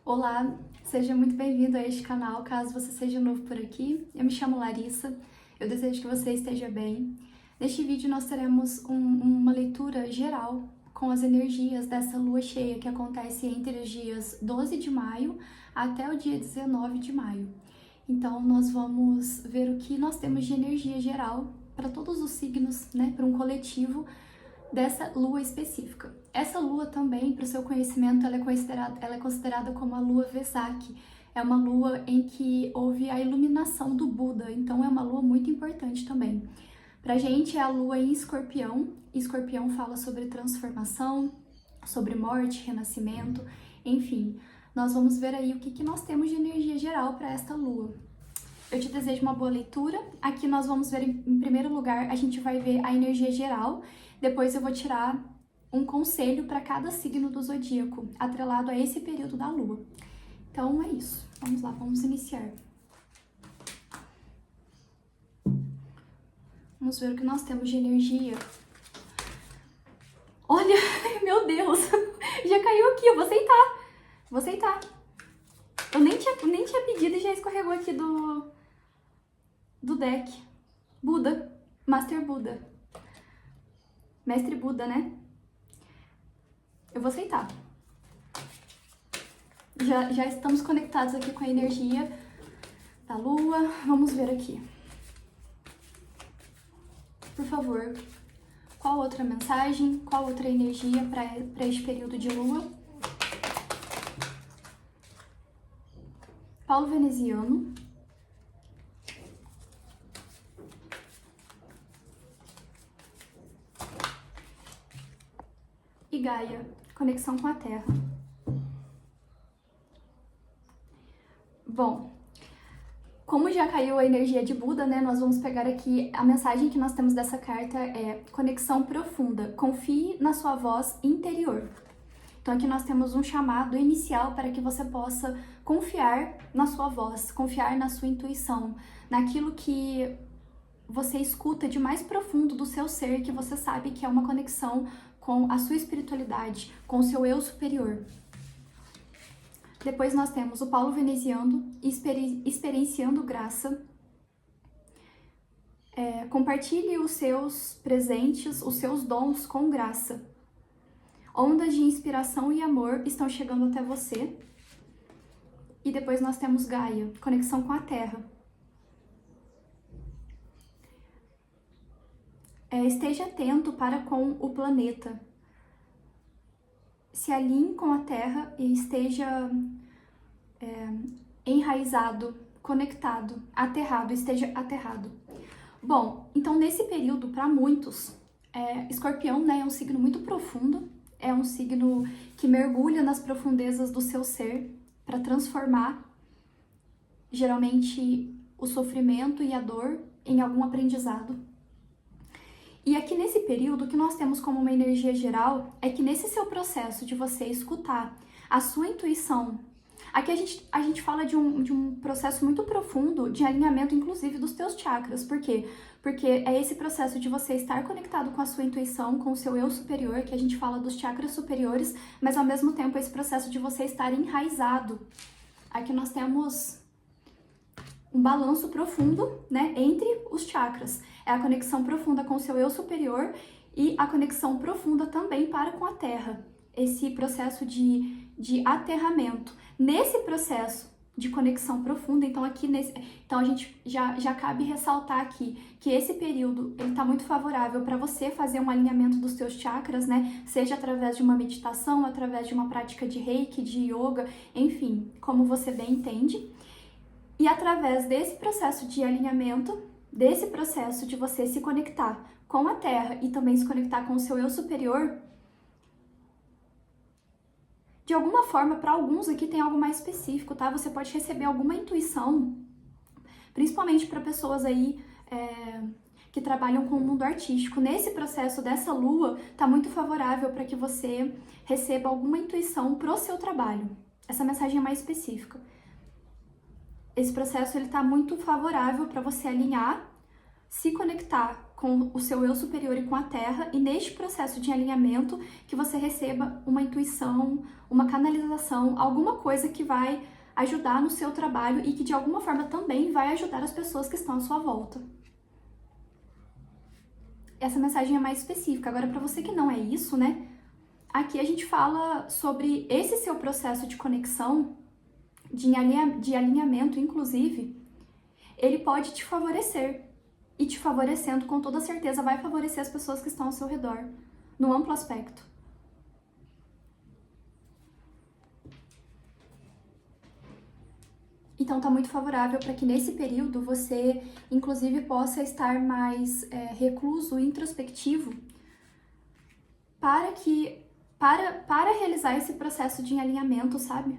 Olá, seja muito bem-vindo a este canal, caso você seja novo por aqui. Eu me chamo Larissa, eu desejo que você esteja bem. Neste vídeo nós teremos uma leitura geral com as energias dessa lua cheia que acontece entre os dias 12 de maio até o dia 19 de maio. Então nós vamos ver o que nós temos de energia geral para todos os signos, né, para um coletivo dessa lua específica. Essa lua também, para o seu conhecimento, ela é considerada como a lua Vesak. É uma lua em que houve a iluminação do Buda, então é uma lua muito importante também. Pra gente é a lua em Escorpião. Escorpião fala sobre transformação, sobre morte, renascimento, enfim. Nós vamos ver aí o que nós temos de energia geral para esta lua. Eu te desejo uma boa leitura. Aqui nós vamos ver, em primeiro lugar, a gente vai ver a energia geral. Depois eu vou tirar um conselho para cada signo do zodíaco, atrelado a esse período da lua. Então é isso. Vamos lá, vamos iniciar. Vamos ver o que nós temos de energia. Olha, meu Deus, já caiu aqui, eu vou aceitar. Vou aceitar. Eu nem tinha pedido e já escorregou aqui do deck. Buda, Master Buda. Mestre Buda, né? Eu vou aceitar. Já estamos conectados aqui com a energia da lua. Vamos ver aqui. Por favor, qual outra mensagem, qual outra energia para este período de lua? Paulo Veneziano. E Gaia, conexão com a Terra. Bom, como já caiu a energia de Buda, né, nós vamos pegar aqui a mensagem que nós temos dessa carta é conexão profunda, confie na sua voz interior. Então aqui nós temos um chamado inicial para que você possa confiar na sua voz, confiar na sua intuição, naquilo que você escuta de mais profundo do seu ser, que você sabe que é uma conexão com a sua espiritualidade, com o seu eu superior. Depois nós temos o Paulo Veneziano, experienciando graça. Compartilhe os seus presentes, os seus dons com graça. Ondas de inspiração e amor estão chegando até você. E depois nós temos Gaia, conexão com a Terra. Esteja atento para com o planeta. Se alinhe com a Terra e esteja enraizado, conectado, aterrado, esteja aterrado. Bom, então nesse período, para muitos, Escorpião, né, é um signo muito profundo, é um signo que mergulha nas profundezas do seu ser para transformar, geralmente, o sofrimento e a dor em algum aprendizado. E aqui nesse período, o que nós temos como uma energia geral é que nesse seu processo de você escutar a sua intuição, aqui a gente fala de um processo muito profundo de alinhamento, inclusive, dos teus chakras. Por quê? Porque é esse processo de você estar conectado com a sua intuição, com o seu eu superior, que a gente fala dos chakras superiores, mas ao mesmo tempo esse processo de você estar enraizado. Aqui nós temos um balanço profundo, né, entre os chakras. É a conexão profunda com o seu eu superior e a conexão profunda também para com a Terra. Esse processo de aterramento. Nesse processo de conexão profunda, então a gente já cabe ressaltar aqui que esse período ele está muito favorável para você fazer um alinhamento dos seus chakras, né? Seja através de uma meditação, através de uma prática de Reiki, de yoga, enfim, como você bem entende. E através desse processo de alinhamento, desse processo de você se conectar com a Terra e também se conectar com o seu eu superior, de alguma forma, para alguns aqui tem algo mais específico, tá? Você pode receber alguma intuição, principalmente para pessoas aí que trabalham com o mundo artístico. Nesse processo dessa lua, tá muito favorável para que você receba alguma intuição pro seu trabalho. Essa mensagem é mais específica. Esse processo ele tá muito favorável para você alinhar, se conectar com o seu eu superior e com a Terra, e neste processo de alinhamento que você receba uma intuição, uma canalização, alguma coisa que vai ajudar no seu trabalho e que de alguma forma também vai ajudar as pessoas que estão à sua volta. Essa mensagem é mais específica. Agora, para você que não é isso, né? Aqui a gente fala sobre esse seu processo de conexão, de alinhamento, inclusive, ele pode te favorecer. E te favorecendo, com toda certeza, vai favorecer as pessoas que estão ao seu redor, no amplo aspecto. Então, tá muito favorável para que nesse período você, inclusive, possa estar mais recluso, introspectivo, para realizar esse processo de alinhamento, sabe?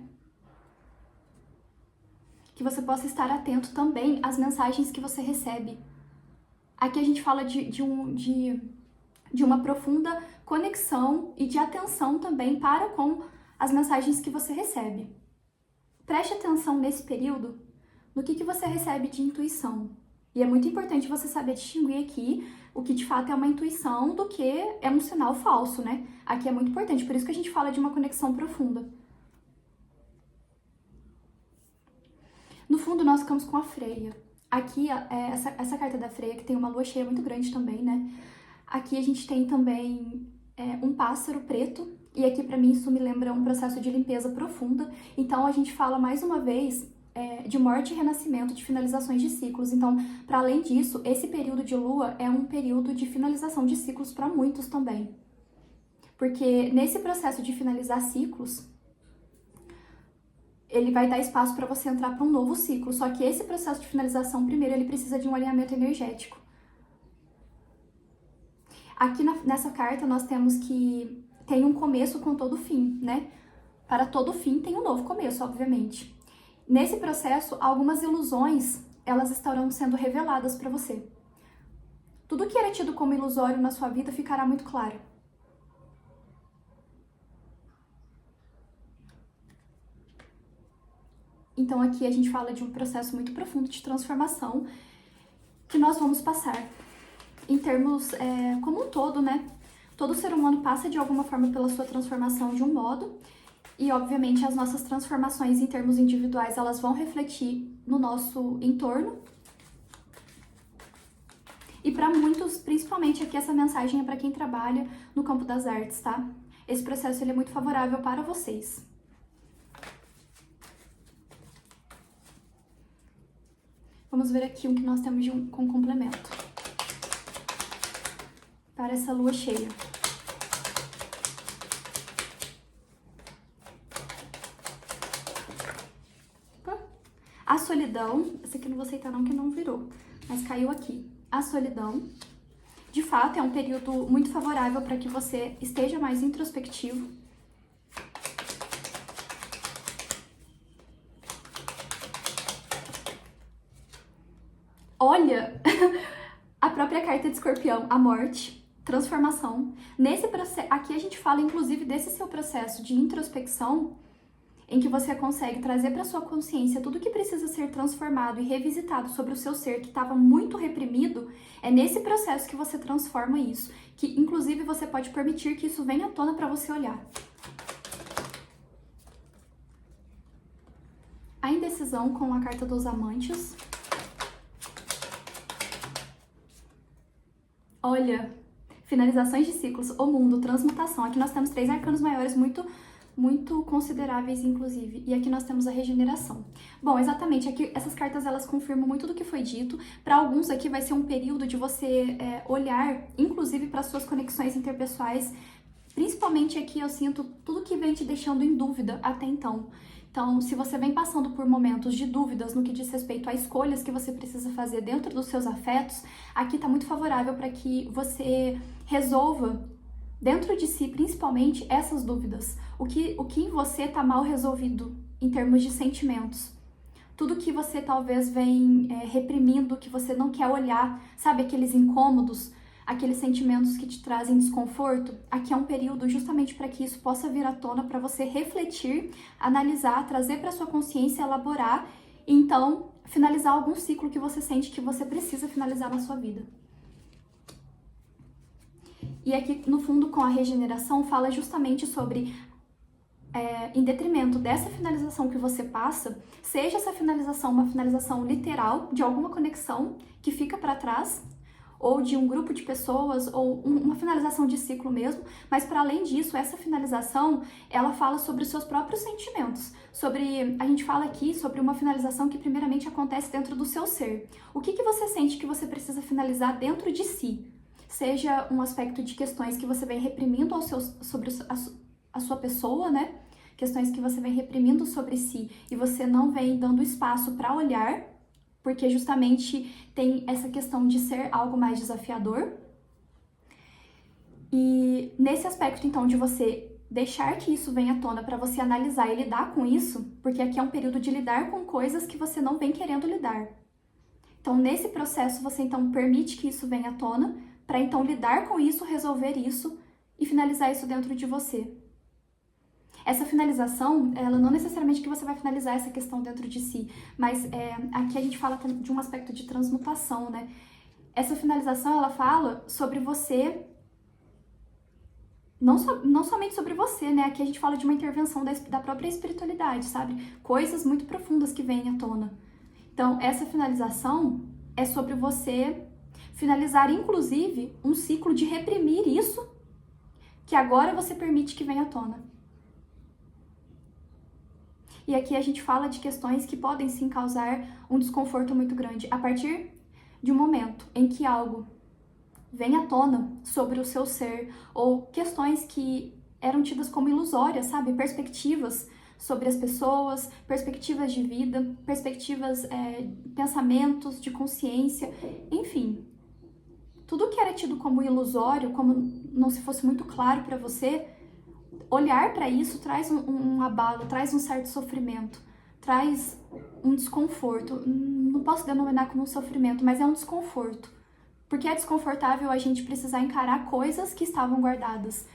Que você possa estar atento também às mensagens que você recebe. Aqui a gente fala de uma profunda conexão e de atenção também para com as mensagens que você recebe. Preste atenção nesse período no que você recebe de intuição. E é muito importante você saber distinguir aqui o que de fato é uma intuição do que é um sinal falso, né? Aqui é muito importante, por isso que a gente fala de uma conexão profunda. No fundo, nós ficamos com a Freia. Aqui, essa carta da Freia, que tem uma lua cheia muito grande também, né? Aqui a gente tem também um pássaro preto, e aqui pra mim isso me lembra um processo de limpeza profunda. Então a gente fala mais uma vez de morte e renascimento, de finalizações de ciclos. Então, para além disso, esse período de lua é um período de finalização de ciclos para muitos também. Porque nesse processo de finalizar ciclos, ele vai dar espaço para você entrar para um novo ciclo. Só que esse processo de finalização, primeiro, ele precisa de um alinhamento energético. Aqui nessa carta nós temos que tem um começo com todo fim, né? Para todo fim tem um novo começo, obviamente. Nesse processo, algumas ilusões, elas estarão sendo reveladas para você. Tudo que era tido como ilusório na sua vida ficará muito claro. Então aqui a gente fala de um processo muito profundo de transformação que nós vamos passar. Em termos como um todo, né? Todo ser humano passa de alguma forma pela sua transformação de um modo, e obviamente as nossas transformações em termos individuais, elas vão refletir no nosso entorno. E para muitos, principalmente aqui essa mensagem é para quem trabalha no campo das artes, tá? Esse processo ele é muito favorável para vocês. Vamos ver aqui o que nós temos com complemento para essa lua cheia. A solidão, esse aqui eu não vou aceitar não, que não virou, mas caiu aqui. A solidão, de fato, é um período muito favorável para que você esteja mais introspectivo. Olha, a própria carta de Escorpião, a morte, transformação. Nesse processo, aqui a gente fala inclusive desse seu processo de introspecção, em que você consegue trazer para sua consciência tudo que precisa ser transformado e revisitado sobre o seu ser que estava muito reprimido. É nesse processo que você transforma isso, que inclusive você pode permitir que isso venha à tona para você olhar. A indecisão com a carta dos amantes. Olha, finalizações de ciclos, o mundo, transmutação. Aqui nós temos 3 arcanos maiores muito consideráveis, inclusive. E aqui nós temos a regeneração. Bom, exatamente, aqui essas cartas elas confirmam muito do que foi dito. Para alguns aqui vai ser um período de você olhar, inclusive para suas conexões interpessoais. Principalmente aqui eu sinto tudo que vem te deixando em dúvida até então. Então, se você vem passando por momentos de dúvidas no que diz respeito a escolhas que você precisa fazer dentro dos seus afetos, aqui está muito favorável para que você resolva dentro de si, principalmente, essas dúvidas. O que em você está mal resolvido em termos de sentimentos. Tudo que você talvez vem reprimindo, que você não quer olhar, sabe, aqueles incômodos, aqueles sentimentos que te trazem desconforto, aqui é um período justamente para que isso possa vir à tona, para você refletir, analisar, trazer para sua consciência, elaborar e então finalizar algum ciclo que você sente que você precisa finalizar na sua vida. E aqui, no fundo, com a regeneração, fala justamente sobre, em detrimento dessa finalização que você passa, seja essa finalização uma finalização literal de alguma conexão que fica para trás, ou de um grupo de pessoas, ou uma finalização de ciclo mesmo, mas para além disso, essa finalização, ela fala sobre os seus próprios sentimentos, a gente fala aqui sobre uma finalização que primeiramente acontece dentro do seu ser. O que você sente que você precisa finalizar dentro de si? Seja um aspecto de questões que você vem reprimindo sobre a sua pessoa, né? Questões que você vem reprimindo sobre si e você não vem dando espaço para olhar, porque justamente tem essa questão de ser algo mais desafiador. E nesse aspecto, então, de você deixar que isso venha à tona para você analisar e lidar com isso, porque aqui é um período de lidar com coisas que você não vem querendo lidar. Então, nesse processo, você então permite que isso venha à tona, para então lidar com isso, resolver isso e finalizar isso dentro de você. Essa finalização, ela não necessariamente que você vai finalizar essa questão dentro de si, mas aqui a gente fala de um aspecto de transmutação, né? Essa finalização, ela fala sobre você, não somente sobre você, né? Aqui a gente fala de uma intervenção da própria espiritualidade, sabe? Coisas muito profundas que vêm à tona. Então, essa finalização é sobre você finalizar, inclusive, um ciclo de reprimir isso, que agora você permite que venha à tona. E aqui a gente fala de questões que podem sim causar um desconforto muito grande. A partir de um momento em que algo vem à tona sobre o seu ser, ou questões que eram tidas como ilusórias, sabe? Perspectivas sobre as pessoas, perspectivas de vida, perspectivas, pensamentos de consciência, enfim. Tudo que era tido como ilusório, como não se fosse muito claro para você, olhar para isso traz um abalo, traz um certo sofrimento, traz um desconforto. Não posso denominar como um sofrimento, mas é um desconforto. Porque é desconfortável a gente precisar encarar coisas que estavam guardadas,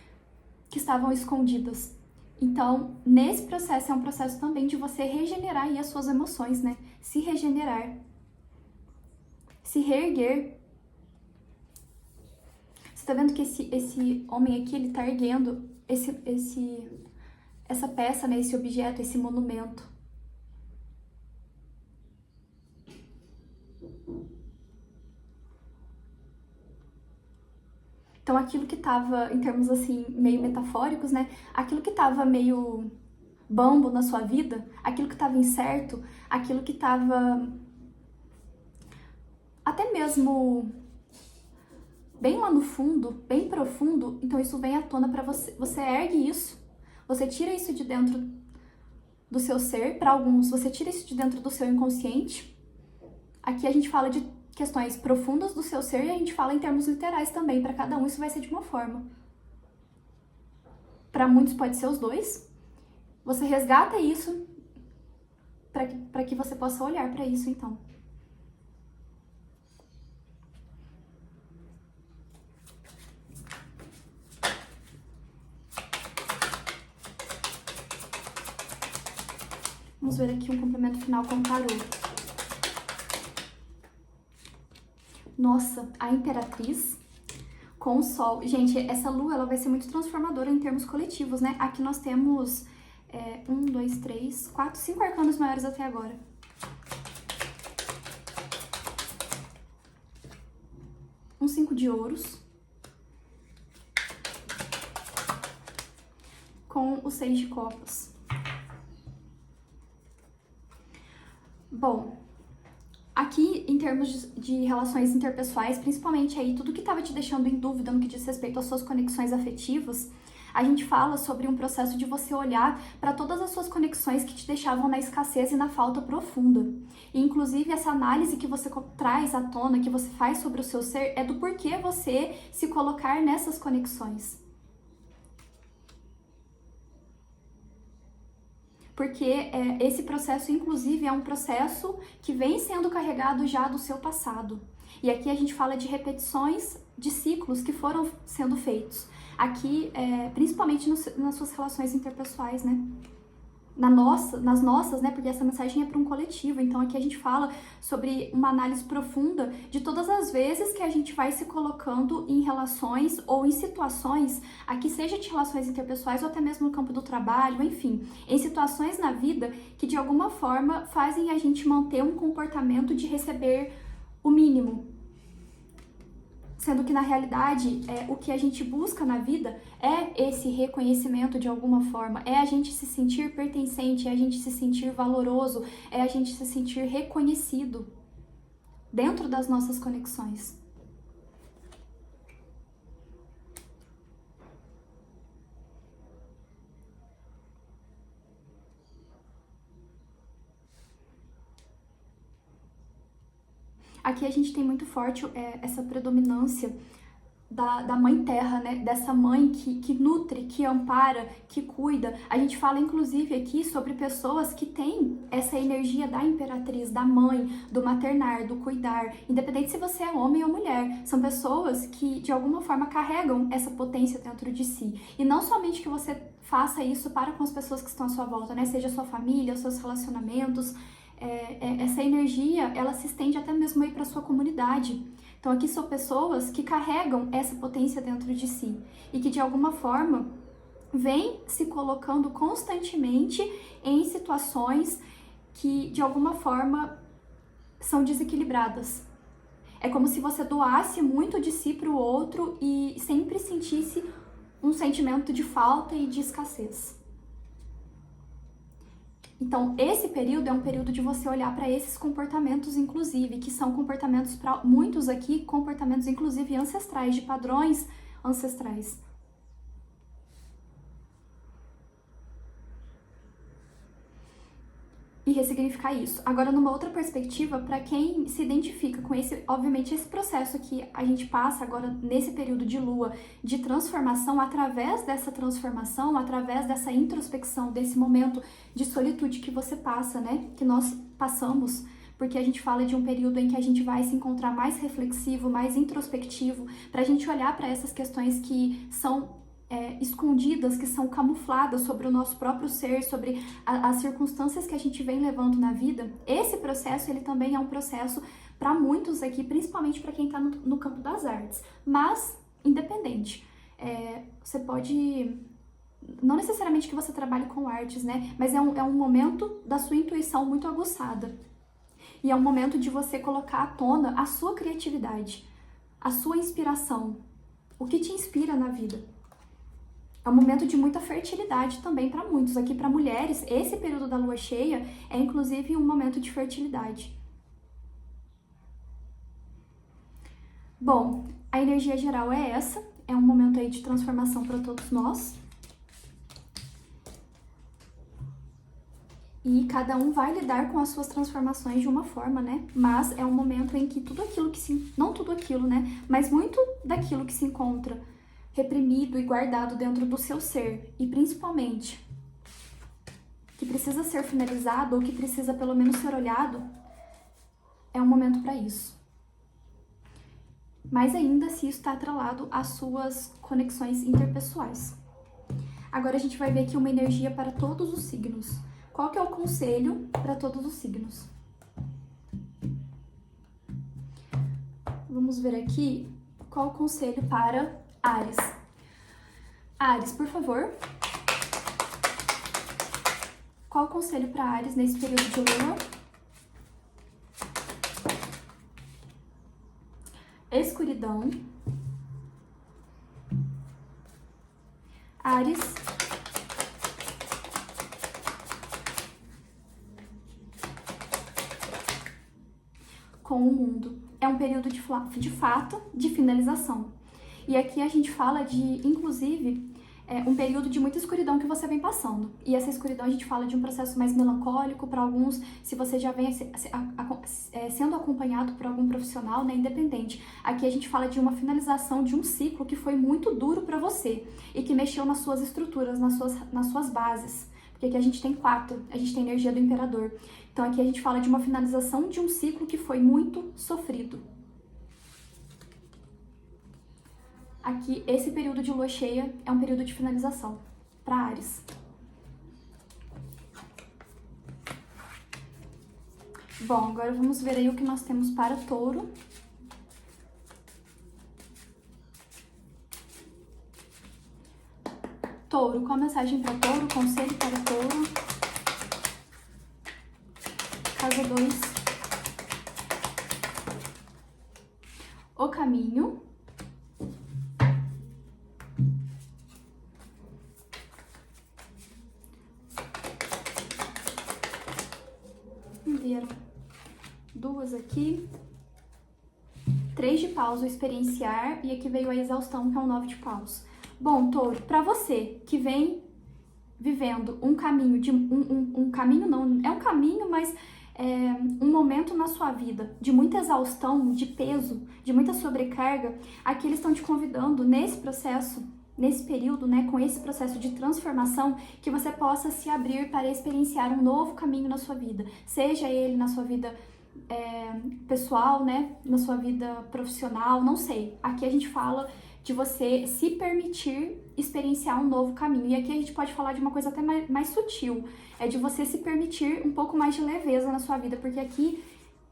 que estavam escondidas. Então, nesse processo é um processo também de você regenerar aí as suas emoções, né? Se regenerar, se reerguer. Você tá vendo que esse homem aqui, ele tá erguendo essa peça, né, esse objeto, esse monumento. Então, aquilo que estava, em termos assim, meio metafóricos, né, aquilo que estava meio bambo na sua vida, aquilo que estava incerto, aquilo que estava até mesmo bem lá no fundo, bem profundo, então isso vem à tona para você. Você ergue isso, você tira isso de dentro do seu ser. Para alguns, você tira isso de dentro do seu inconsciente. Aqui a gente fala de questões profundas do seu ser e a gente fala em termos literais também. Para cada um isso vai ser de uma forma. Para muitos pode ser os dois. Você resgata isso para que você possa olhar para isso, então. Vamos ver aqui um complemento final com o tarô. Nossa, a Imperatriz com o Sol. Gente, essa lua ela vai ser muito transformadora em termos coletivos, né? Aqui nós temos 1, 2, 3, 4, 5 arcanos maiores até agora. Um 5 de ouros. Com o 6 de copas. Bom, aqui em termos de relações interpessoais, principalmente aí tudo que estava te deixando em dúvida no que diz respeito às suas conexões afetivas, a gente fala sobre um processo de você olhar para todas as suas conexões que te deixavam na escassez e na falta profunda. E inclusive essa análise que você traz à tona, que você faz sobre o seu ser, é do porquê você se colocar nessas conexões. Porque esse processo, inclusive, é um processo que vem sendo carregado já do seu passado. E aqui a gente fala de repetições de ciclos que foram sendo feitos. Aqui, principalmente nas suas relações interpessoais, né? nas nossas, né? Porque essa mensagem é para um coletivo. Então aqui a gente fala sobre uma análise profunda de todas as vezes que a gente vai se colocando em relações ou em situações, aqui seja de relações interpessoais ou até mesmo no campo do trabalho, enfim, em situações na vida que de alguma forma fazem a gente manter um comportamento de receber o mínimo. Sendo que na realidade, o que a gente busca na vida é esse reconhecimento de alguma forma, é a gente se sentir pertencente, é a gente se sentir valoroso, é a gente se sentir reconhecido dentro das nossas conexões. Aqui a gente tem muito forte essa predominância da mãe terra, né? Dessa mãe que nutre, que ampara, que cuida. A gente fala inclusive aqui sobre pessoas que têm essa energia da imperatriz, da mãe, do maternar, do cuidar, independente se você é homem ou mulher. São pessoas que de alguma forma carregam essa potência dentro de si. E não somente que você faça isso para com as pessoas que estão à sua volta, né? Seja a sua família, os seus relacionamentos. Essa energia, ela se estende até mesmo aí para sua comunidade. Então aqui são pessoas que carregam essa potência dentro de si e que de alguma forma vêm se colocando constantemente em situações que de alguma forma são desequilibradas. É como se você doasse muito de si para o outro e sempre sentisse um sentimento de falta e de escassez. Então, esse período é um período de você olhar para esses comportamentos, inclusive, que são comportamentos, para muitos aqui, comportamentos, inclusive, ancestrais, de padrões ancestrais. E ressignificar isso. Agora, numa outra perspectiva, para quem se identifica com esse, obviamente, esse processo que a gente passa agora nesse período de lua, de transformação, através dessa transformação, através dessa introspecção, desse momento de solitude que você passa, né? Que nós passamos, porque a gente fala de um período em que a gente vai se encontrar mais reflexivo, mais introspectivo, para a gente olhar para essas questões que são escondidas, que são camufladas sobre o nosso próprio ser, sobre as circunstâncias que a gente vem levando na vida. Esse processo, ele também é um processo para muitos aqui, principalmente para quem está no campo das artes, mas independente. Você pode, não necessariamente que você trabalhe com artes, né, mas é um momento da sua intuição muito aguçada. E é um momento de você colocar à tona a sua criatividade, a sua inspiração, o que te inspira na vida. É um momento de muita fertilidade também para muitos. Aqui para mulheres, esse período da lua cheia é inclusive um momento de fertilidade. Bom, a energia geral é essa. É um momento aí de transformação para todos nós. E cada um vai lidar com as suas transformações de uma forma, né? Mas é um momento em que tudo aquilo que se... Não tudo aquilo, né? Mas muito daquilo que se encontra reprimido e guardado dentro do seu ser, e principalmente que precisa ser finalizado ou que precisa pelo menos ser olhado, é um momento para isso. Mais ainda se isso está atrelado às suas conexões interpessoais. Agora a gente vai ver aqui uma energia para todos os signos. Qual que é o conselho para todos os signos? Vamos ver aqui qual o conselho para Áries. Áries, por favor. Qual o conselho para Áries nesse período de lua? Escuridão. Áries. Com o mundo. É um período de fato de finalização. E aqui a gente fala de, inclusive, um período de muita escuridão que você vem passando. E essa escuridão a gente fala de um processo mais melancólico para alguns, se você já vem sendo acompanhado por algum profissional, né, independente. Aqui a gente fala de uma finalização de um ciclo que foi muito duro para você e que mexeu nas suas estruturas, nas suas bases. Porque aqui a gente tem 4, a gente tem energia do imperador. Então aqui a gente fala de uma finalização de um ciclo que foi muito sofrido. Aqui, esse período de lua cheia é um período de finalização para Áries. Bom, agora vamos ver aí o que nós temos para Touro. Touro, qual a mensagem para Touro? Conselho para Touro. Casa 2. O caminho. Vieram duas aqui. 3 de paus, o experienciar, e aqui veio a exaustão, que é o 9 de paus. Bom, Touro, para você que vem vivendo um caminho de um caminho não, é um caminho, mas é um momento na sua vida de muita exaustão, de peso, de muita sobrecarga, aqui eles estão te convidando nesse processo, nesse período, né, com esse processo de transformação, que você possa se abrir para experienciar um novo caminho na sua vida, seja ele na sua vida pessoal, né, na sua vida profissional, não sei. Aqui a gente fala de você se permitir experienciar um novo caminho. E aqui a gente pode falar de uma coisa até mais sutil, é de você se permitir um pouco mais de leveza na sua vida, porque aqui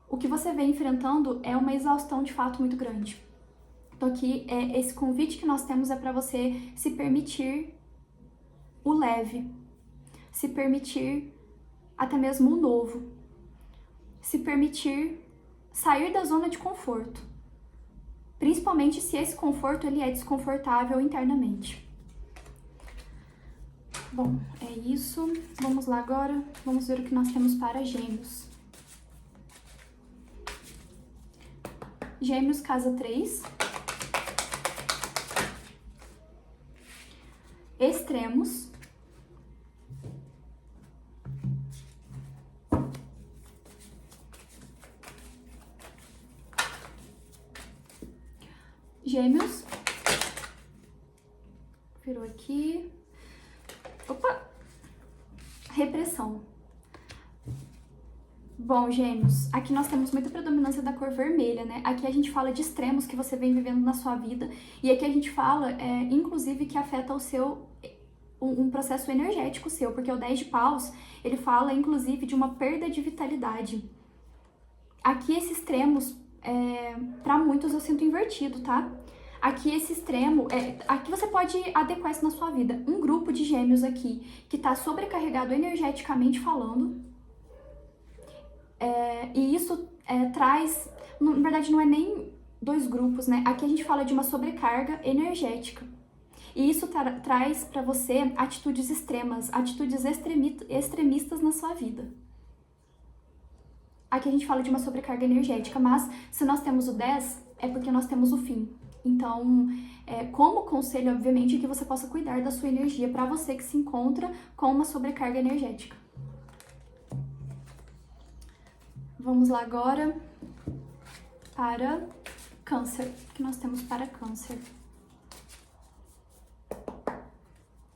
o que você vem enfrentando é uma exaustão de fato muito grande. Então aqui, esse convite que nós temos é para você se permitir o leve, se permitir até mesmo o novo, se permitir sair da zona de conforto, principalmente se esse conforto ele é desconfortável internamente. Bom, é isso. Vamos lá agora, vamos ver o que nós temos para Gêmeos. Gêmeos, casa 3. Extremos. Gêmeos. Virou aqui. Opa! Repressão. Bom, Gêmeos, aqui nós temos muita predominância da cor vermelha, né? Aqui a gente fala de extremos que você vem vivendo na sua vida, e aqui a gente fala, inclusive, que afeta o seu, um processo energético seu, porque o 10 de paus, ele fala, inclusive, de uma perda de vitalidade. Aqui esses extremos, para muitos eu sinto invertido, tá? Aqui esse extremo, aqui você pode adequar isso na sua vida. Um grupo de Gêmeos aqui, que tá sobrecarregado energeticamente falando, e isso traz, na verdade não é nem 2 grupos, né? Aqui a gente fala de uma sobrecarga energética. E isso traz para você atitudes extremas, atitudes extremistas na sua vida. Aqui a gente fala de uma sobrecarga energética, mas se nós temos o 10, é porque nós temos o fim. Então, como conselho, obviamente, é que você possa cuidar da sua energia para você que se encontra com uma sobrecarga energética. Vamos lá agora para Câncer. O que nós temos para Câncer?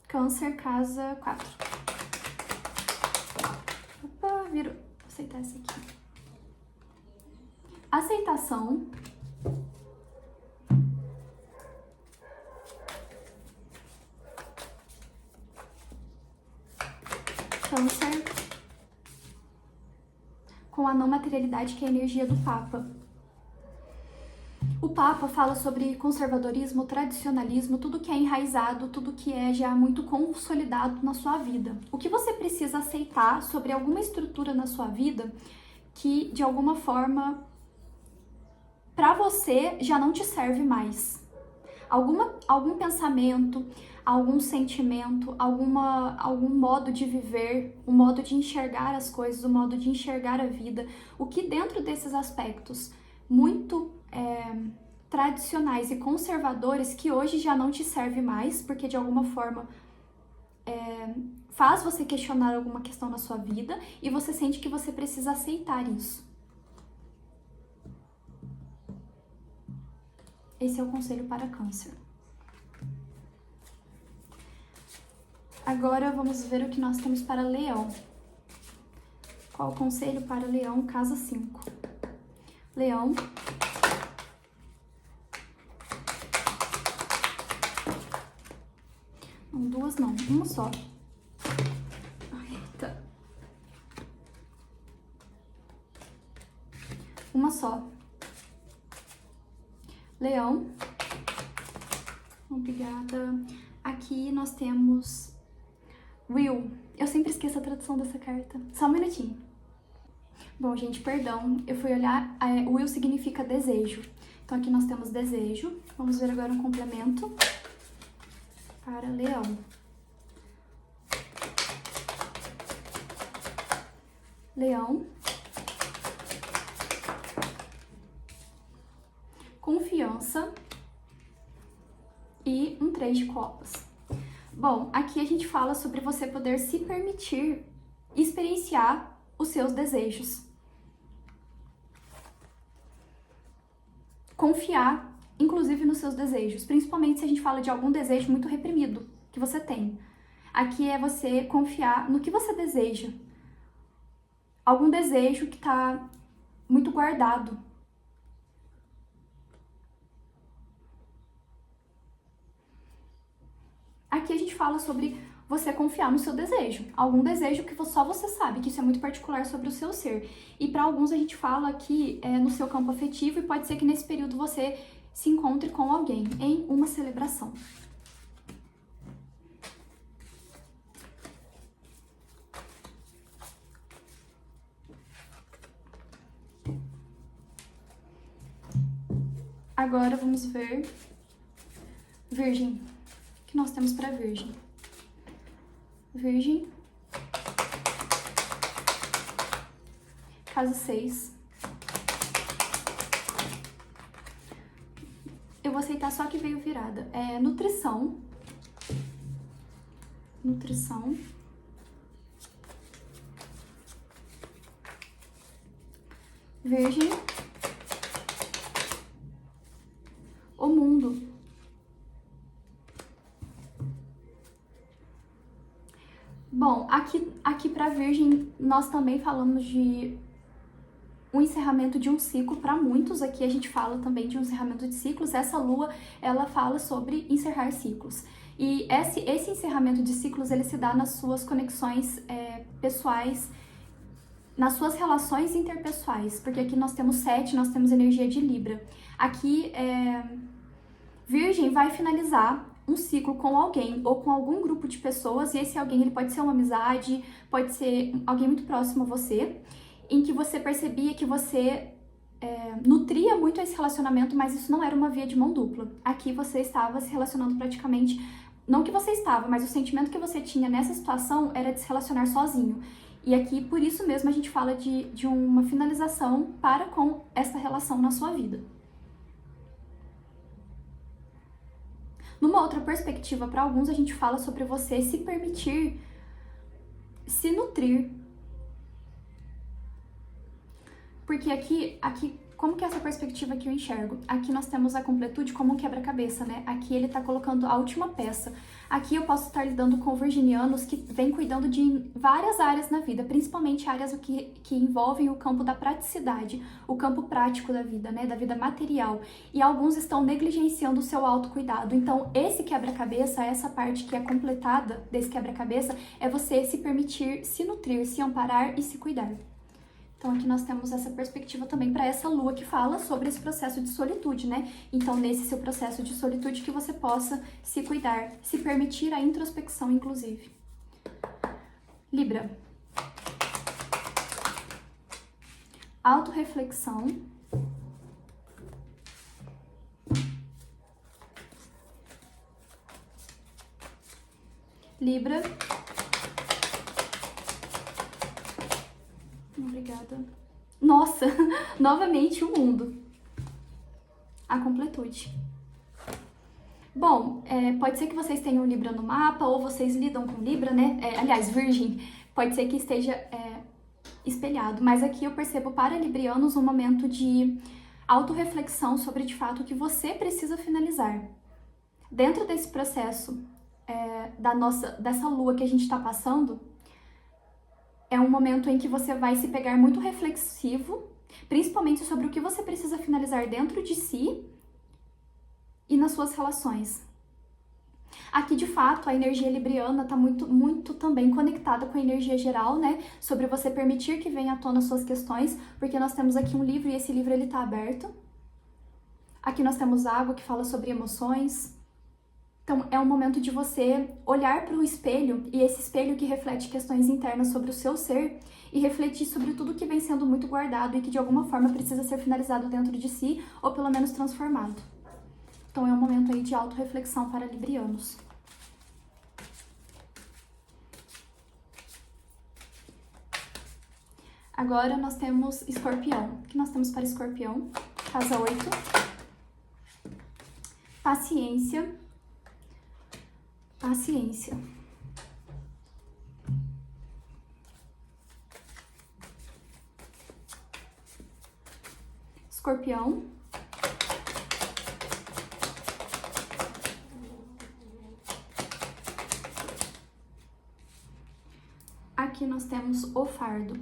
Câncer, casa 4. Opa, virou. Vou aceitar essa aqui. Aceitação. Câncer. Com a não materialidade, que é a energia do Papa. O Papa fala sobre conservadorismo, tradicionalismo, tudo que é enraizado, tudo que é já muito consolidado na sua vida. O que você precisa aceitar sobre alguma estrutura na sua vida que, de alguma forma, para você já não te serve mais. Algum pensamento, algum sentimento, algum modo de viver, um modo de enxergar as coisas, um modo de enxergar a vida, o que dentro desses aspectos muito tradicionais e conservadores que hoje já não te serve mais, porque de alguma forma faz você questionar alguma questão na sua vida e você sente que você precisa aceitar isso. Esse é o conselho para Câncer. Agora vamos ver o que nós temos para Leão. Qual o conselho para Leão, casa 5? Leão. Não, 2 não, uma só. Eita. uma só. Leão. Obrigada. Aqui nós temos Will. Eu sempre esqueço a tradução dessa carta. Só um minutinho. Bom, gente, perdão. Eu fui olhar. Will significa desejo. Então aqui nós temos desejo. Vamos ver agora um complemento para Leão. Leão. Confiança. E um 3 de copas. Bom, aqui a gente fala sobre você poder se permitir experienciar os seus desejos. Confiar, inclusive, nos seus desejos, principalmente se a gente fala de algum desejo muito reprimido que você tem. Aqui é você confiar no que você deseja. Algum desejo que está muito guardado. Aqui a gente fala sobre você confiar no seu desejo. Algum desejo que só você sabe, que isso é muito particular sobre o seu ser. E para alguns a gente fala aqui no seu campo afetivo e pode ser que nesse período você se encontre com alguém em uma celebração. Agora vamos ver Virgem. O que nós temos para Virgem? Virgem. Casa 6. Eu vou aceitar só que veio virada. É nutrição. Nutrição. Virgem. O mundo. Bom, aqui para Virgem nós também falamos de um encerramento de um ciclo. Para muitos aqui a gente fala também de um encerramento de ciclos. Essa lua, ela fala sobre encerrar ciclos. E esse encerramento de ciclos, ele se dá nas suas conexões pessoais, nas suas relações interpessoais, porque aqui nós temos 7, nós temos energia de Libra. Aqui, Virgem vai finalizar um ciclo com alguém ou com algum grupo de pessoas, e esse alguém ele pode ser uma amizade, pode ser alguém muito próximo a você, em que você percebia que você nutria muito esse relacionamento, mas isso não era uma via de mão dupla. Aqui você estava se relacionando praticamente, não que você estava, mas o sentimento que você tinha nessa situação era de se relacionar sozinho. E aqui, por isso mesmo, a gente fala de uma finalização para com essa relação na sua vida. Numa outra perspectiva, para alguns, a gente fala sobre você se permitir se nutrir. Porque aqui, como que é essa perspectiva que eu enxergo? Aqui nós temos a completude como um quebra-cabeça, né? Aqui ele tá colocando a última peça. Aqui eu posso estar lidando com virginianos que vêm cuidando de várias áreas na vida, principalmente áreas que envolvem o campo da praticidade, o campo prático da vida, né? Da vida material. E alguns estão negligenciando o seu autocuidado. Então, esse quebra-cabeça, essa parte que é completada desse quebra-cabeça, é você se permitir se nutrir, se amparar e se cuidar. Então aqui nós temos essa perspectiva também para essa lua que fala sobre esse processo de solitude, né? Então nesse seu processo de solitude que você possa se cuidar, se permitir a introspecção, inclusive. Libra. Autoreflexão. Libra. Obrigada. Nossa, novamente o mundo. A completude. Bom, pode ser que vocês tenham Libra no mapa, ou vocês lidam com Libra, né? Aliás, Virgem, pode ser que esteja espelhado. Mas aqui eu percebo para librianos um momento de autorreflexão sobre, de fato, o que você precisa finalizar. Dentro desse processo dessa lua que a gente está passando, é um momento em que você vai se pegar muito reflexivo, principalmente sobre o que você precisa finalizar dentro de si e nas suas relações. Aqui, de fato, a energia libriana está muito também conectada com a energia geral, né? Sobre você permitir que venha à tona suas questões, porque nós temos aqui um livro e esse livro ele está aberto. Aqui nós temos água que fala sobre emoções. Então, é um momento de você olhar para o espelho, e esse espelho que reflete questões internas sobre o seu ser, e refletir sobre tudo que vem sendo muito guardado e que de alguma forma precisa ser finalizado dentro de si, ou pelo menos transformado. Então, é um momento aí de autorreflexão para librianos. Agora nós temos Escorpião. O que nós temos para Escorpião? Casa 8. Paciência. Paciência. Escorpião. Aqui nós temos o fardo.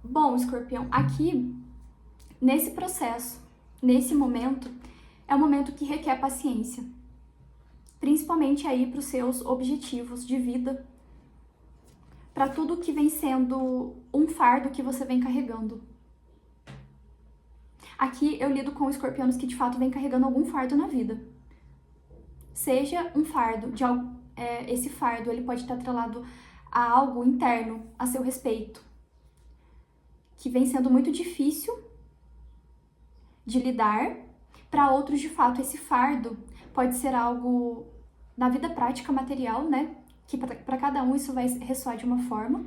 Bom, Escorpião, aqui, nesse processo, nesse momento, é um momento que requer paciência. Principalmente aí para os seus objetivos de vida, para tudo que vem sendo um fardo que você vem carregando. Aqui eu lido com escorpianos que de fato vem carregando algum fardo na vida. Seja um fardo, esse fardo ele pode estar atrelado a algo interno a seu respeito, que vem sendo muito difícil de lidar. Para outros, de fato, esse fardo pode ser algo na vida prática material, né? Que para cada um isso vai ressoar de uma forma.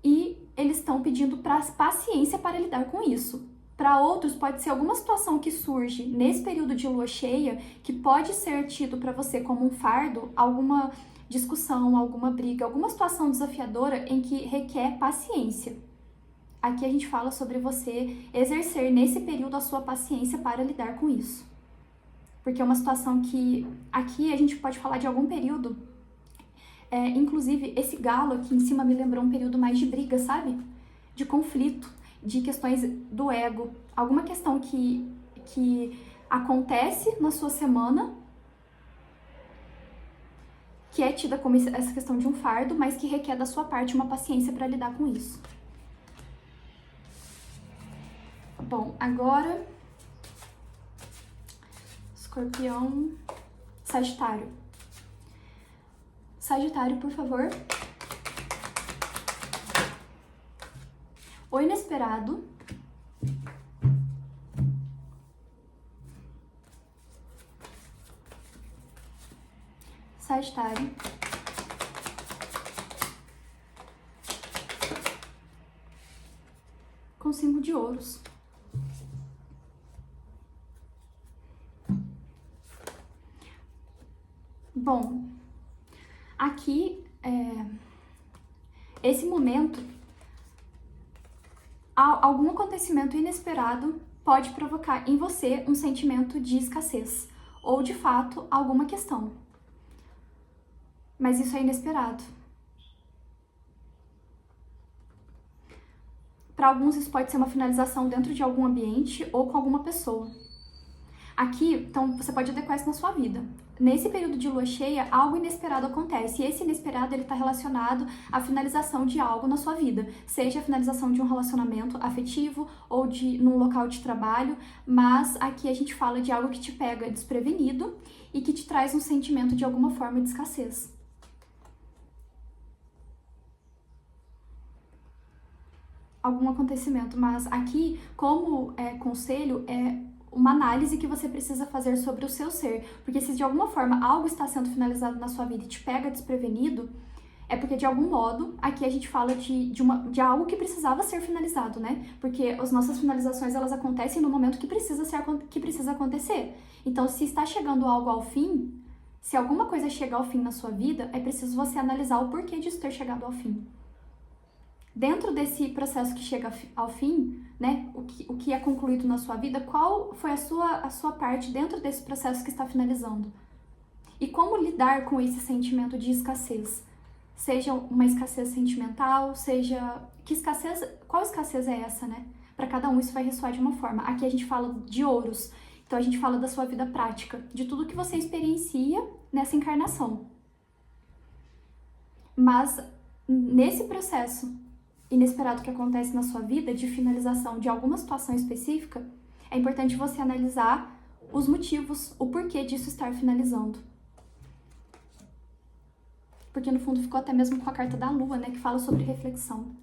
E eles estão pedindo paciência para lidar com isso. Para outros, pode ser alguma situação que surge nesse período de lua cheia que pode ser tido para você como um fardo, alguma discussão, alguma briga, alguma situação desafiadora em que requer paciência. Aqui a gente fala sobre você exercer nesse período a sua paciência para lidar com isso. Porque é uma situação que aqui a gente pode falar de algum período. Inclusive, esse galo aqui em cima me lembrou um período mais de briga, sabe? De conflito, de questões do ego. Alguma questão que acontece na sua semana, que é tida como essa questão de um fardo, mas que requer da sua parte uma paciência para lidar com isso. Bom, agora, Escorpião, Sagitário. Sagitário, por favor. O inesperado. Sagitário. Com 5 de ouros. Bom, aqui, esse momento, algum acontecimento inesperado pode provocar em você um sentimento de escassez, ou de fato, alguma questão. Mas isso é inesperado. Para alguns, isso pode ser uma finalização dentro de algum ambiente ou com alguma pessoa. Aqui, então, você pode adequar isso na sua vida. Nesse período de lua cheia, algo inesperado acontece. E esse inesperado, ele está relacionado à finalização de algo na sua vida. Seja a finalização de um relacionamento afetivo ou num local de trabalho. Mas aqui a gente fala de algo que te pega desprevenido e que te traz um sentimento de alguma forma de escassez. Algum acontecimento. Mas aqui, como conselho, uma análise que você precisa fazer sobre o seu ser, porque se de alguma forma algo está sendo finalizado na sua vida e te pega desprevenido, é porque de algum modo, aqui a gente fala de algo que precisava ser finalizado, né? Porque as nossas finalizações, elas acontecem no momento que precisa acontecer. Então, se está chegando algo ao fim, se alguma coisa chega ao fim na sua vida, é preciso você analisar o porquê disso ter chegado ao fim. Dentro desse processo que chega ao fim, né, o que é concluído na sua vida, qual foi a sua parte dentro desse processo que está finalizando? E como lidar com esse sentimento de escassez? Seja uma escassez sentimental, qual escassez é essa, né? Para cada um isso vai ressoar de uma forma. Aqui a gente fala de ouros, Então a gente fala da sua vida prática, de tudo que você experiencia nessa encarnação. Mas nesse processo inesperado que acontece na sua vida, de finalização de alguma situação específica, é importante você analisar os motivos, o porquê disso estar finalizando. Porque no fundo ficou até mesmo com a carta da Lua, né, que fala sobre reflexão.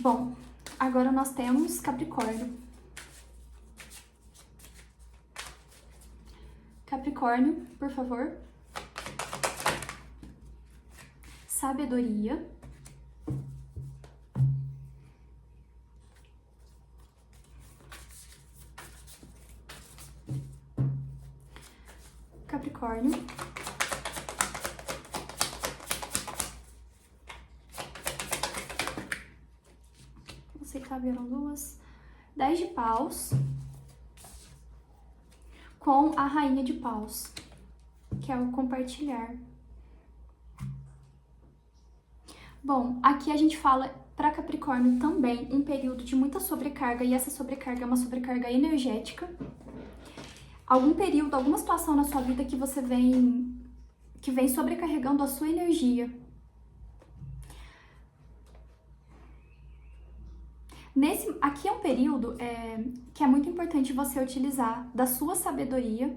Bom, agora nós temos Capricórnio. Capricórnio, por favor. Sabedoria. Capricórnio. Vou aceitar, vieram duas. 10 de paus. Com a rainha de paus, que é o compartilhar. Bom, aqui a gente fala para Capricórnio também um período de muita sobrecarga, e essa sobrecarga é uma sobrecarga energética. Algum período, alguma situação na sua vida que você vem sobrecarregando a sua energia. Aqui é um período que é muito importante você utilizar da sua sabedoria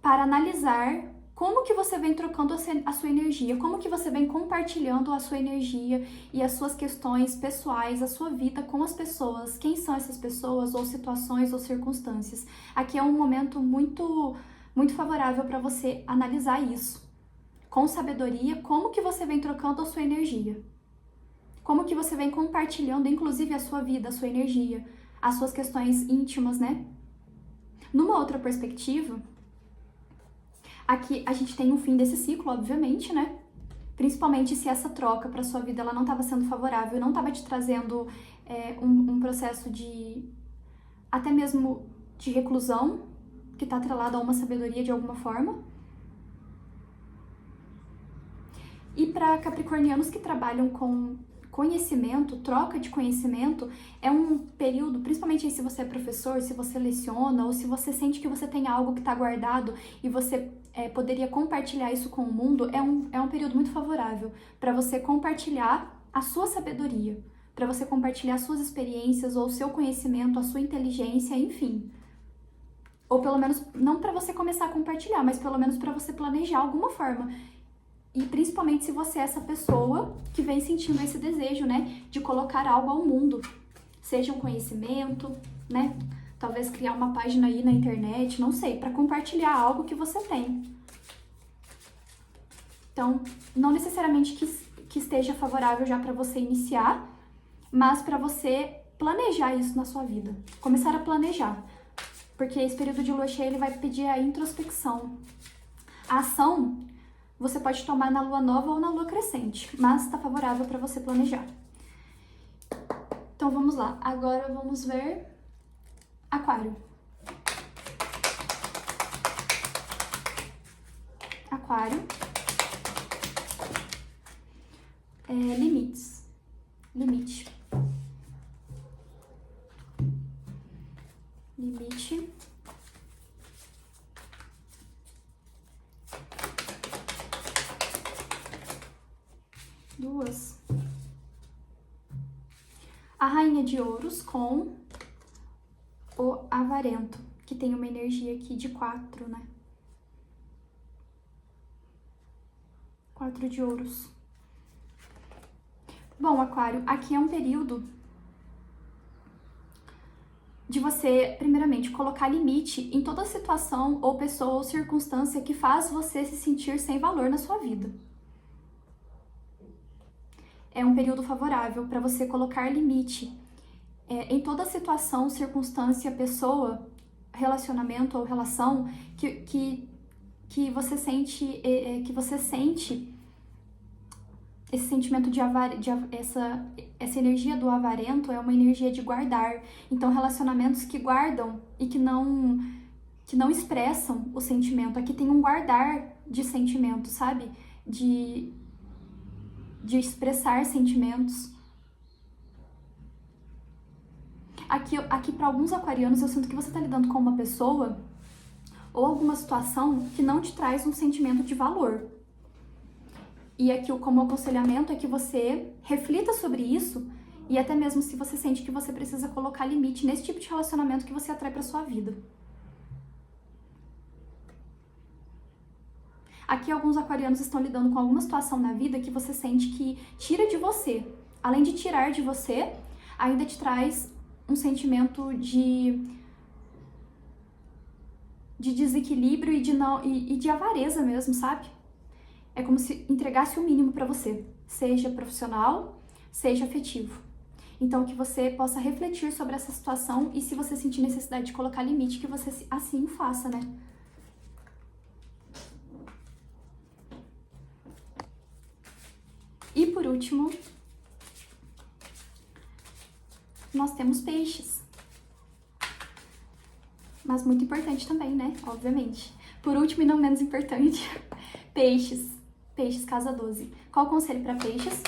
para analisar como que você vem trocando a sua energia, como que você vem compartilhando a sua energia e as suas questões pessoais, a sua vida com as pessoas. Quem são essas pessoas, ou situações, ou circunstâncias? Aqui é um momento muito, muito favorável para você analisar isso. Com sabedoria, como que você vem trocando a sua energia. Como que você vem compartilhando, inclusive, a sua vida, a sua energia, as suas questões íntimas, né? Numa outra perspectiva, aqui a gente tem um fim desse ciclo, obviamente, né? Principalmente se essa troca para sua vida ela não estava sendo favorável, não estava te trazendo um processo de até mesmo de reclusão, que está atrelado a uma sabedoria de alguma forma. E para capricornianos que trabalham com conhecimento, troca de conhecimento, é um período, principalmente aí se você é professor, se você leciona, ou se você sente que você tem algo que está guardado e você poderia compartilhar isso com o mundo, é um período muito favorável para você compartilhar a sua sabedoria, para você compartilhar as suas experiências, ou o seu conhecimento, a sua inteligência, enfim. Ou pelo menos, não para você começar a compartilhar, mas pelo menos para você planejar alguma forma. E principalmente se você é essa pessoa que vem sentindo esse desejo, né, de colocar algo ao mundo. Seja um conhecimento, né, talvez criar uma página aí na internet, não sei, para compartilhar algo que você tem. Então, não necessariamente que esteja favorável já para você iniciar, mas para você planejar isso na sua vida. Começar a planejar. Porque esse período de lua cheia, ele vai pedir a introspecção. A ação você pode tomar na lua nova ou na lua crescente, mas está favorável para você planejar. Então vamos lá, agora vamos ver Aquário. Aquário. Limites. Limite. Limite. Duas. A rainha de ouros com o avarento, que tem uma energia aqui de 4, né? 4 de ouros. Bom, Aquário, aqui é um período de você, primeiramente, colocar limite em toda situação ou pessoa ou circunstância que faz você se sentir sem valor na sua vida. É um período favorável para você colocar limite em toda situação, circunstância, pessoa, relacionamento ou relação que você sente esse sentimento essa energia do avarento é uma energia de guardar. Então, relacionamentos que guardam e que não expressam o sentimento. Aqui tem um guardar de sentimento, sabe? De expressar sentimentos. Aqui para alguns aquarianos, eu sinto que você está lidando com uma pessoa ou alguma situação que não te traz um sentimento de valor. E aqui, como aconselhamento, é que você reflita sobre isso e até mesmo se você sente que você precisa colocar limite nesse tipo de relacionamento que você atrai para sua vida. Aqui, alguns aquarianos estão lidando com alguma situação na vida que você sente que tira de você. Além de tirar de você, ainda te traz um sentimento de desequilíbrio e de avareza mesmo, sabe? É como se entregasse o mínimo para você, seja profissional, seja afetivo. Então, que você possa refletir sobre essa situação e se você sentir necessidade de colocar limite, que você assim faça, né? E por último, nós temos peixes. Mas muito importante também, né? Obviamente. Por último e não menos importante, peixes. Peixes, casa 12. Qual o conselho para peixes?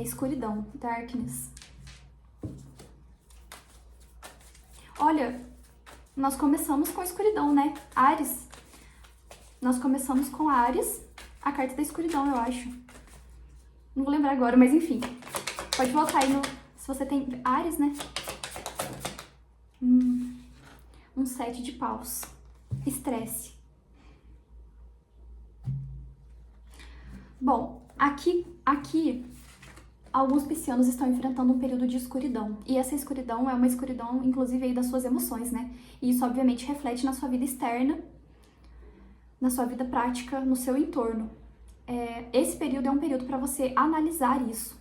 Escuridão, darkness. Olha, nós começamos com a escuridão, né? Áries. Nós começamos com Áries, a carta da escuridão, eu acho. Não vou lembrar agora, mas enfim. Pode voltar aí no... Se você tem Áries, né? Um 7 de paus. Estresse. Bom, aqui alguns piscianos estão enfrentando um período de escuridão. E essa escuridão é uma escuridão, inclusive, aí das suas emoções, né? E isso, obviamente, reflete na sua vida externa, na sua vida prática, no seu entorno. Esse período é um período para você analisar isso.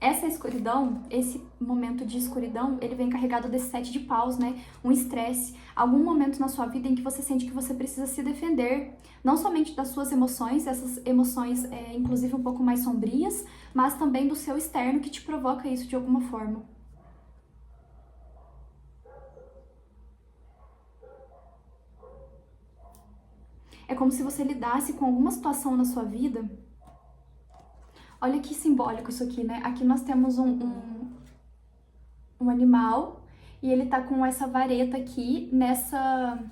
Essa escuridão, esse momento de escuridão, ele vem carregado desse 7 de paus, né? Um estresse, algum momento na sua vida em que você sente que você precisa se defender, não somente das suas emoções, essas emoções inclusive um pouco mais sombrias, mas também do seu externo que te provoca isso de alguma forma. É como se você lidasse com alguma situação na sua vida. Olha que simbólico isso aqui, né? Aqui nós temos um animal e ele tá com essa vareta aqui nessa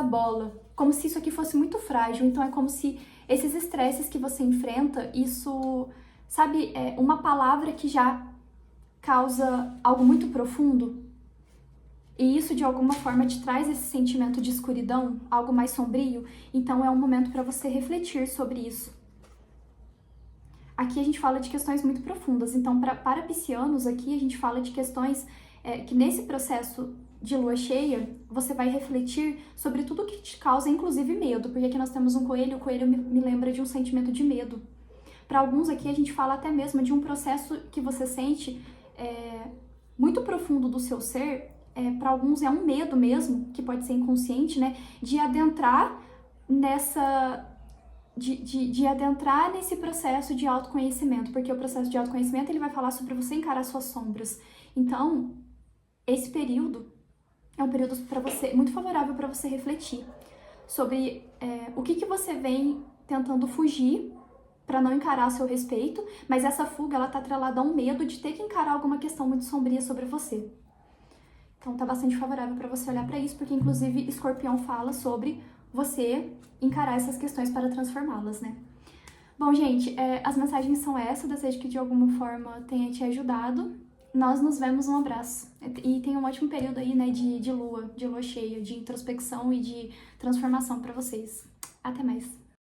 bola. Como se isso aqui fosse muito frágil. Então é como se esses estresses que você enfrenta, isso, sabe, uma palavra que já causa algo muito profundo. E isso de alguma forma te traz esse sentimento de escuridão, algo mais sombrio. Então é um momento para você refletir sobre isso. Aqui a gente fala de questões muito profundas, então para piscianos aqui a gente fala de questões que nesse processo de lua cheia você vai refletir sobre tudo que te causa, inclusive medo, porque aqui nós temos um coelho, o coelho me lembra de um sentimento de medo. Para alguns aqui a gente fala até mesmo de um processo que você sente muito profundo do seu ser, para alguns é um medo mesmo, que pode ser inconsciente, né, de adentrar nessa... De adentrar nesse processo de autoconhecimento, porque o processo de autoconhecimento ele vai falar sobre você encarar suas sombras. Então, esse período é um período para você muito favorável para você refletir sobre o que você vem tentando fugir para não encarar a seu respeito, mas essa fuga ela tá atrelada a um medo de ter que encarar alguma questão muito sombria sobre você. Então, tá bastante favorável para você olhar para isso, porque inclusive Escorpião fala sobre você encarar essas questões para transformá-las, né? Bom, gente, as mensagens são essas, desejo que de alguma forma tenha te ajudado. Nós nos vemos, um abraço. E tenha um ótimo período aí, né, de lua cheia, de introspecção e de transformação para vocês. Até mais.